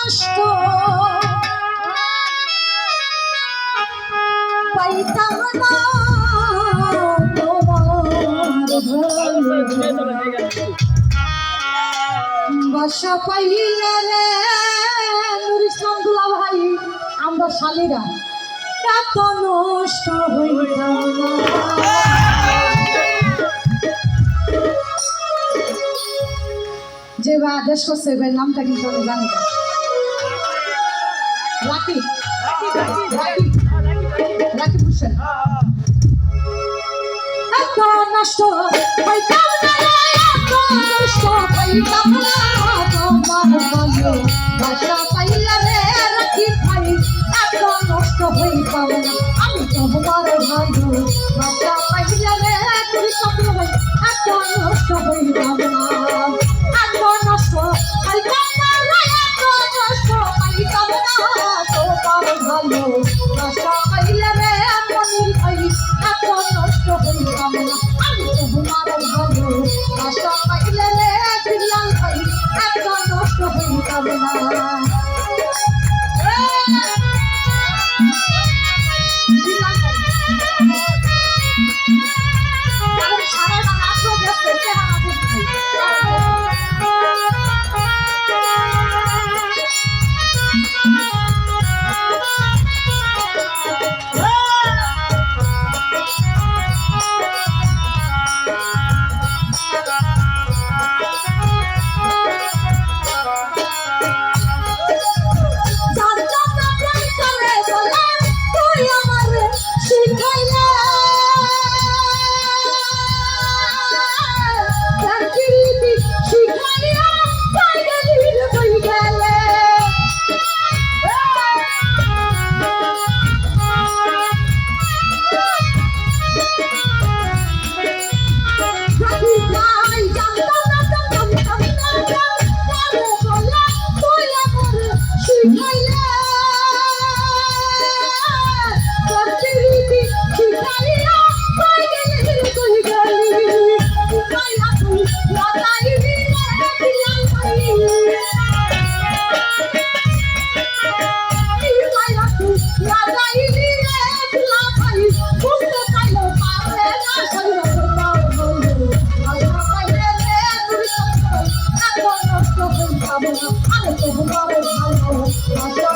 নষ্ট পাইতাম না বাসা পাইলে রে নুর ইসলাম দুলা ভাই আমরা শালীরা এত নষ্ট হইতাম না। যে আদেশ করছে ভাই নামটা কিন্তু আমি জানি না। রাকি রাকি রাকি হোসেন এত নষ্ট হইতাম না এত নষ্ট হইতাম না তোমার বলে বাসা পাইলা রে রাখি ভাই এত নষ্ট হইতাম না আমি তোমার ভালো বাসা পাইলা রে তুই সত্য ভাই এত নষ্ট হইতাম না এত নষ্ট হইতাম না এত নষ্ট হইতাম না তোমার ভালো বাসা পাইলা রে মনির ভাই এত নষ্ট হইতাম না আমি তোমার ভালো বাসা পাইলা রে দিলাম ভাই এত নষ্ট হইতাম না। I'm